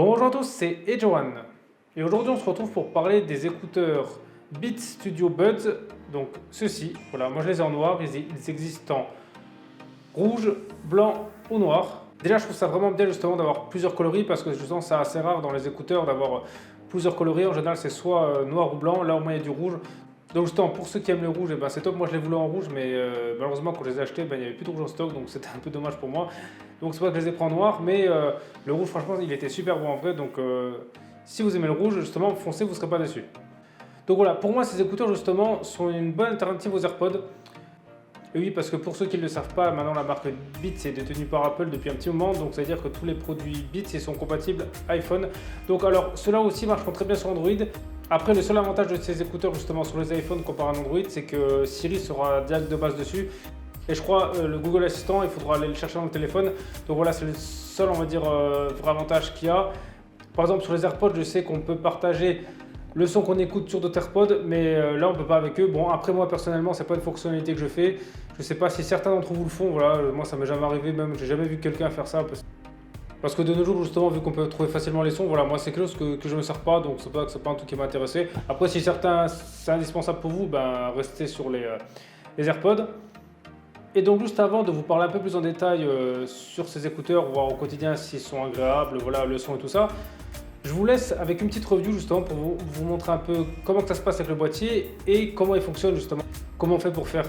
Bonjour à tous, c'est Edjohan et aujourd'hui on se retrouve pour parler des écouteurs Beats Studio Buds. Donc ceux-ci, voilà, moi je les ai en noir, ils existent en rouge, blanc ou noir. Déjà je trouve ça vraiment bien justement d'avoir plusieurs coloris parce que justement c'est assez rare dans les écouteurs d'avoir plusieurs coloris. En général c'est soit noir ou blanc, là au moins il y a du rouge. Donc justement pour ceux qui aiment le rouge, c'est top, moi je les voulais en rouge mais malheureusement quand je les ai achetés il n'y avait plus de rouge en stock donc c'était un peu dommage pour moi. Donc c'est pas que je les ai pris en noir mais le rouge franchement il était super bon en vrai donc si vous aimez le rouge justement foncez, vous ne serez pas déçus. Donc voilà, pour moi ces écouteurs justement sont une bonne alternative aux AirPods. Et oui, parce que pour ceux qui ne le savent pas, maintenant la marque Beats est détenue par Apple depuis un petit moment, donc ça veut dire que tous les produits Beats sont compatibles iPhone. Donc alors, ceux-là aussi marcheront très bien sur Android. Après, le seul avantage de ces écouteurs justement sur les iPhones comparé à Android, c'est que Siri sera direct de base dessus. Et je crois le Google Assistant, il faudra aller le chercher dans le téléphone. Donc voilà, c'est le seul, on va dire, vrai avantage qu'il y a. Par exemple, sur les AirPods, je sais qu'on peut partager le son qu'on écoute sur d'autres AirPods, mais là on peut pas avec eux. Bon, après moi personnellement, c'est pas une fonctionnalité que je fais. Je sais pas si certains d'entre vous le font. Voilà, moi ça m'est jamais arrivé, même j'ai jamais vu quelqu'un faire ça. Parce que de nos jours, justement, vu qu'on peut trouver facilement les sons, voilà, moi c'est quelque chose que je ne sers pas, donc c'est pas un truc qui m'a intéressé. Après, si certains c'est indispensable pour vous, ben restez sur les AirPods. Et donc juste avant de vous parler un peu plus en détail sur ces écouteurs, voir au quotidien s'ils sont agréables, voilà, le son et tout ça. Je vous laisse avec une petite review justement pour vous montrer un peu comment ça se passe avec le boîtier et comment il fonctionne justement. Comment on fait pour faire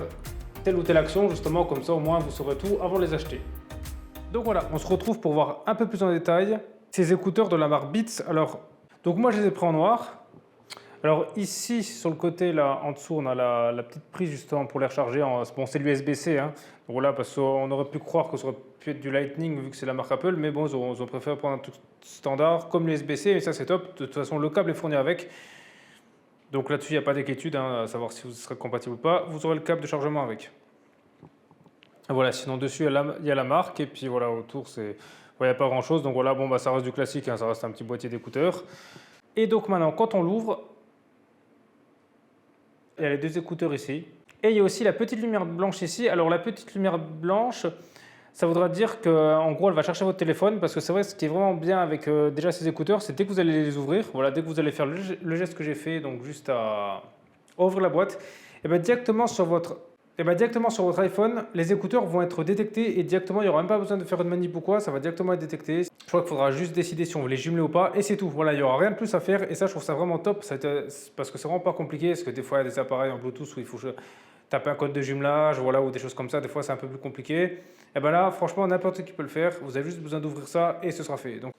telle ou telle action justement, comme ça au moins vous saurez tout avant de les acheter. Donc voilà, on se retrouve pour voir un peu plus en détail ces écouteurs de la marque Beats. Alors, donc moi je les ai pris en noir. Alors ici sur le côté là en dessous on a la petite prise justement pour les recharger. Bon c'est l'USB-C hein. Donc voilà, parce qu'on aurait pu croire que ça aurait pu être du Lightning vu que c'est la marque Apple, mais bon ils ont préféré prendre un truc standard comme l'USB-C et ça c'est top. De toute façon le câble est fourni avec. Donc là-dessus il n'y a pas d'inquiétude hein, à savoir si vous serez compatible ou pas. Vous aurez le câble de chargement avec. Voilà, sinon dessus il y a la marque et puis voilà autour c'est... Il n'y a pas grand chose, donc voilà, bon, ça reste du classique, hein, ça reste un petit boîtier d'écouteurs. Et donc maintenant, quand on l'ouvre, il y a les deux écouteurs ici. Et il y a aussi la petite lumière blanche ici. Alors la petite lumière blanche, ça voudra dire qu'en gros, elle va chercher votre téléphone. Parce que c'est vrai, ce qui est vraiment bien avec déjà ces écouteurs, c'est dès que vous allez les ouvrir, voilà, dès que vous allez faire le geste que j'ai fait, donc juste à ouvrir la boîte, et bien directement sur votre iPhone, les écouteurs vont être détectés et directement, il n'y aura même pas besoin de faire une manip ou quoi, ça va directement être détecté. Je crois qu'il faudra juste décider si on veut les jumeler ou pas et c'est tout. Voilà, il n'y aura rien de plus à faire et ça, je trouve ça vraiment top parce que c'est vraiment pas compliqué parce que des fois, il y a des appareils en Bluetooth où il faut taper un code de jumelage voilà, ou des choses comme ça. Des fois, c'est un peu plus compliqué. Et bien là, franchement, n'importe qui peut le faire. Vous avez juste besoin d'ouvrir ça et ce sera fait. Donc,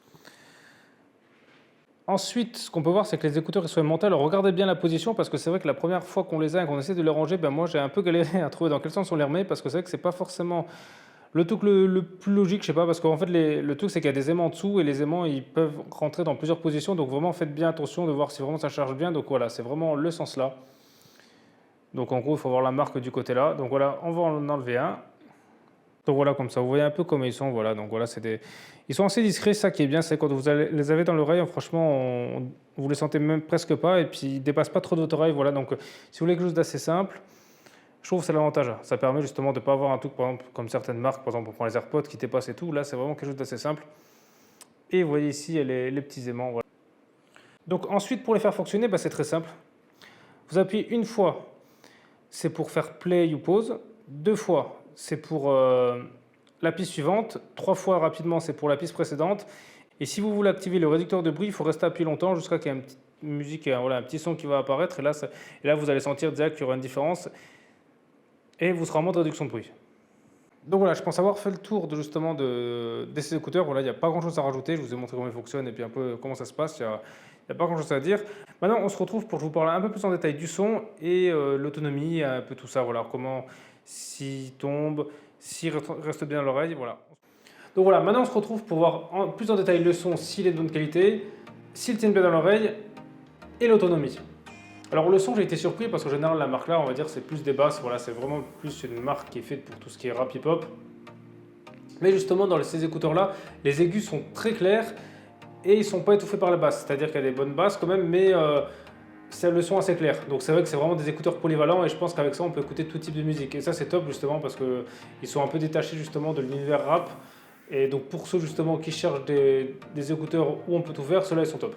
ensuite, ce qu'on peut voir, c'est que les écouteurs ils sont aimantés. Alors regardez bien la position parce que c'est vrai que la première fois qu'on les a et qu'on essaie de les ranger, moi j'ai un peu galéré à trouver dans quel sens on les remet parce que c'est vrai que c'est pas forcément le truc le plus logique, je sais pas, parce qu'en fait le truc c'est qu'il y a des aimants en dessous et les aimants ils peuvent rentrer dans plusieurs positions, donc vraiment faites bien attention de voir si vraiment ça charge bien. Donc voilà, c'est vraiment le sens là. Donc en gros, il faut avoir la marque du côté là. Donc voilà, on va en enlever un. Donc voilà, comme ça, vous voyez un peu comment ils sont. Voilà, donc voilà, ils sont assez discrets. Ça qui est bien, c'est quand vous les avez dans l'oreille, franchement, vous les sentez même presque pas et puis ils dépassent pas trop de votre oreille. Voilà, donc si vous voulez quelque chose d'assez simple, je trouve que c'est l'avantage. Ça permet justement de ne pas avoir un truc, par exemple, comme certaines marques, par exemple, on prend les AirPods qui dépassent et tout. Là, c'est vraiment quelque chose d'assez simple. Et vous voyez ici, il y a les petits aimants. Voilà. Donc ensuite, pour les faire fonctionner, c'est très simple. Vous appuyez une fois, c'est pour faire play ou pause. Deux fois, c'est pour la piste suivante. Trois fois rapidement, c'est pour la piste précédente. Et si vous voulez activer le réducteur de bruit, il faut rester appuyé longtemps jusqu'à qu'il y ait une petite musique, voilà, un petit son qui va apparaître. Et là, vous allez sentir direct qu'il y aura une différence. Et vous serez en mode réduction de bruit. Donc voilà, je pense avoir fait le tour justement de ces écouteurs. Voilà, il n'y a pas grand chose à rajouter. Je vous ai montré comment ils fonctionnent et puis un peu comment ça se passe. Il n'y a pas grand chose à dire. Maintenant, on se retrouve pour vous parler un peu plus en détail du son et l'autonomie, un peu tout ça. Voilà, comment s'il tombe, s'il reste bien à l'oreille. Voilà. Donc voilà, maintenant on se retrouve pour voir plus en détail le son, s'il est de bonne qualité, s'il tient bien dans l'oreille et l'autonomie. Alors le son, j'ai été surpris parce qu'en général la marque là, on va dire c'est plus des basses, voilà, c'est vraiment plus une marque qui est faite pour tout ce qui est rap hip-hop. Mais justement dans ces écouteurs là, les aigus sont très clairs et ils ne sont pas étouffés par la basse, c'est-à-dire qu'il y a des bonnes basses quand même, mais c'est le son assez clair. Donc c'est vrai que c'est vraiment des écouteurs polyvalents et je pense qu'avec ça on peut écouter tout type de musique. Et ça c'est top justement parce qu'ils sont un peu détachés justement de l'univers rap. Et donc pour ceux justement qui cherchent des écouteurs où on peut tout faire, ceux-là ils sont top.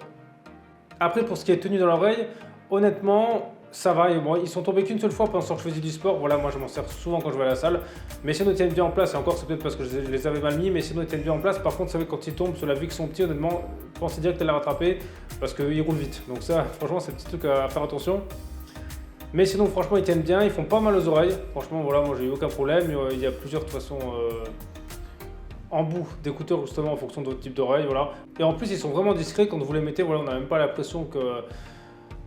Après pour ce qui est tenue dans l'oreille, honnêtement ça va. Et bon, ils sont tombés qu'une seule fois pendant que je faisais du sport. Voilà, moi je m'en sers souvent quand je vais à la salle. Mais sinon ils tiennent bien en place. Et encore c'est peut-être parce que je les avais mal mis, mais sinon ils tiennent bien en place. Par contre, vous savez, quand ils tombent sur la vie qui sont petits, honnêtement, pensez direct à les rattraper parce qu'ils roulent vite. Donc ça, franchement, c'est un petit truc à faire attention. Mais sinon, franchement, ils tiennent bien. Ils font pas mal aux oreilles. Franchement, voilà, moi j'ai eu aucun problème. Il y a plusieurs de toute façon embouts d'écouteurs justement en fonction de votre type d'oreille. Voilà. Et en plus, ils sont vraiment discrets quand vous les mettez. Voilà, on n'a même pas l'impression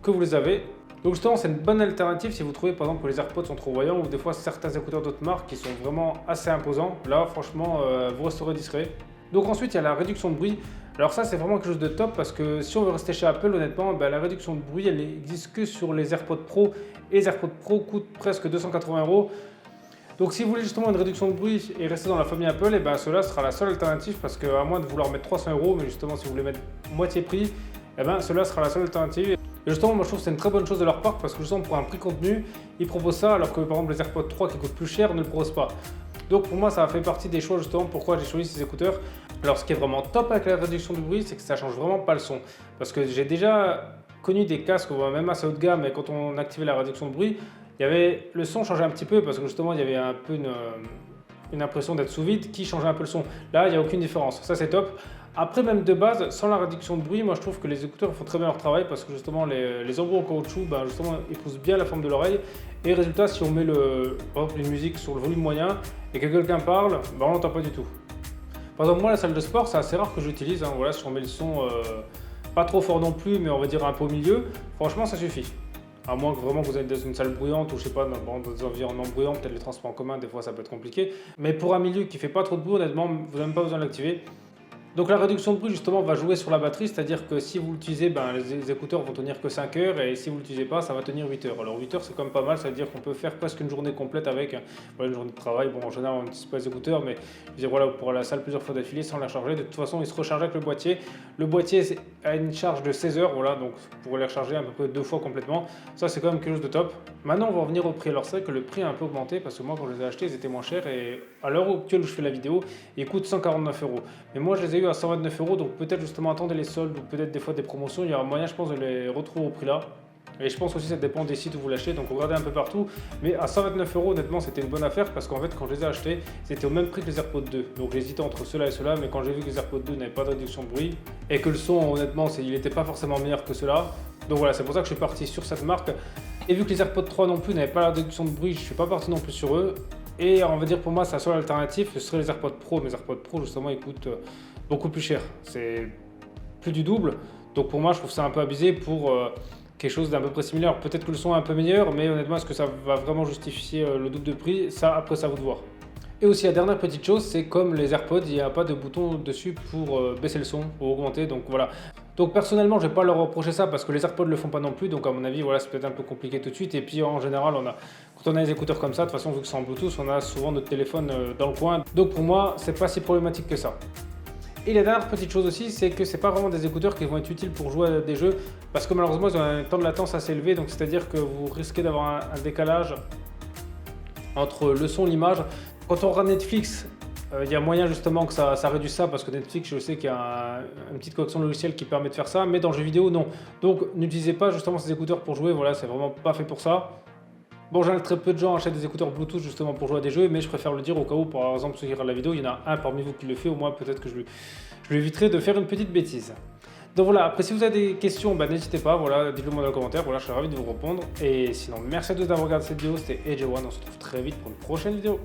que vous les avez. Donc justement, c'est une bonne alternative si vous trouvez par exemple que les AirPods sont trop voyants ou des fois certains écouteurs d'autres marques qui sont vraiment assez imposants. Là, franchement, vous resterez discret. Donc ensuite, il y a la réduction de bruit. Alors ça, c'est vraiment quelque chose de top parce que si on veut rester chez Apple, honnêtement, la réduction de bruit, elle n'existe que sur les AirPods Pro. Et les AirPods Pro coûtent presque 280 €. Donc si vous voulez justement une réduction de bruit et rester dans la famille Apple, et cela sera la seule alternative parce qu'à moins de vouloir mettre 300 €, mais justement si vous voulez mettre moitié prix, cela sera la seule alternative. Et justement, moi je trouve que c'est une très bonne chose de leur part parce que justement pour un prix contenu, ils proposent ça alors que par exemple les AirPods 3 qui coûtent plus cher ne le proposent pas. Donc pour moi ça a fait partie des choix justement pourquoi j'ai choisi ces écouteurs. Alors ce qui est vraiment top avec la réduction du bruit, c'est que ça change vraiment pas le son. Parce que j'ai déjà connu des casques, même assez haut de gamme, et quand on activait la réduction de bruit, le son changeait un petit peu parce que justement il y avait un peu une impression d'être sous vide qui changeait un peu le son. Là il n'y a aucune différence, ça c'est top. Après même de base, sans la réduction de bruit, moi je trouve que les écouteurs font très bien leur travail parce que justement les embouts en caoutchouc, justement épousent bien la forme de l'oreille. Et résultat, si on met par exemple une musique sur le volume moyen et que quelqu'un parle, on l'entend pas du tout. Par exemple moi la salle de sport, c'est assez rare que j'utilise, voilà, si on met le son pas trop fort non plus, mais on va dire un peu au milieu, franchement ça suffit. À moins que vraiment vous êtes dans une salle bruyante ou je sais pas, dans des environnements bruyants, peut-être les transports en commun, des fois ça peut être compliqué. Mais pour un milieu qui fait pas trop de bruit, honnêtement, vous n'avez même pas besoin de l'activer. Donc la réduction de bruit justement va jouer sur la batterie, c'est-à-dire que si vous l'utilisez, les écouteurs vont tenir que 5 heures et si vous ne l'utilisez pas, ça va tenir 8 heures. Alors 8 heures c'est quand même pas mal, c'est-à-dire qu'on peut faire presque une journée complète avec une journée de travail. Bon en général on n'utilise pas les écouteurs, mais je veux dire, voilà, pour aller à la salle plusieurs fois d'affilée sans la charger. De toute façon il se recharge avec le boîtier. Le boîtier a une charge de 16 heures, voilà, donc vous pourrez les recharger à peu près 2 fois complètement. Ça c'est quand même quelque chose de top. Maintenant on va revenir au prix. Alors c'est vrai que le prix a un peu augmenté parce que moi quand je les ai achetés ils étaient moins chers et à l'heure actuelle où je fais la vidéo ils coûtent 149 €. Mais moi je les ai eu à 129 €. Donc peut-être justement attendez les soldes ou peut-être des fois des promotions, il y aura moyen je pense de les retrouver au prix là. Et je pense aussi que ça dépend des sites où vous l'achetez, donc regardez un peu partout. Mais à 129 € honnêtement c'était une bonne affaire parce qu'en fait quand je les ai achetés c'était au même prix que les AirPods 2. Donc j'hésitais entre ceux-là et ceux-là, mais quand j'ai vu que les AirPods 2 n'avaient pas de réduction de bruit et que le son honnêtement il n'était pas forcément meilleur que ceux-là. Donc voilà, c'est pour ça que je suis parti sur cette marque. Et vu que les AirPods 3 non plus n'avaient pas la réduction de bruit, je ne suis pas parti non plus sur eux. Et on va dire pour moi sa seule alternative ce serait les AirPods Pro. Mes AirPods Pro justement ils coûtent beaucoup plus cher. C'est plus du double. Donc pour moi, je trouve ça un peu abusé pour quelque chose d'un peu près similaire. Peut-être que le son est un peu meilleur, mais honnêtement, est-ce que ça va vraiment justifier le double de prix? Ça, après, ça à vous de voir. Et aussi, la dernière petite chose, c'est comme les AirPods, il n'y a pas de bouton dessus pour baisser le son ou augmenter. Donc voilà. Donc personnellement, je ne vais pas leur reprocher ça parce que les AirPods ne le font pas non plus. Donc à mon avis, voilà, c'est peut-être un peu compliqué tout de suite. Et puis en général, quand on a des écouteurs comme ça, de toute façon, vu que c'est en Bluetooth, on a souvent notre téléphone dans le coin. Donc pour moi, c'est pas si problématique que ça. Et la dernière petite chose aussi, c'est que c'est pas vraiment des écouteurs qui vont être utiles pour jouer à des jeux parce que malheureusement ils ont un temps de latence assez élevé, donc c'est-à-dire que vous risquez d'avoir un décalage entre le son et l'image. Quand on regarde Netflix, il y a moyen justement que ça réduise ça parce que Netflix, je sais qu'il y a une petite correction logicielle qui permet de faire ça, mais dans le jeu vidéo, non. Donc n'utilisez pas justement ces écouteurs pour jouer, voilà, c'est vraiment pas fait pour ça. Bon, j'ai très peu de gens achètent des écouteurs Bluetooth justement pour jouer à des jeux, mais je préfère le dire au cas où, par exemple, ceux qui regardent la vidéo, il y en a un parmi vous qui le fait, au moins peut-être que je lui éviterai de faire une petite bêtise. Donc voilà, après si vous avez des questions, n'hésitez pas, voilà, dites-le moi dans les commentaires, voilà, je serai ravi de vous répondre. Et sinon, merci à tous d'avoir regardé cette vidéo, c'était AJ1, on se retrouve très vite pour une prochaine vidéo.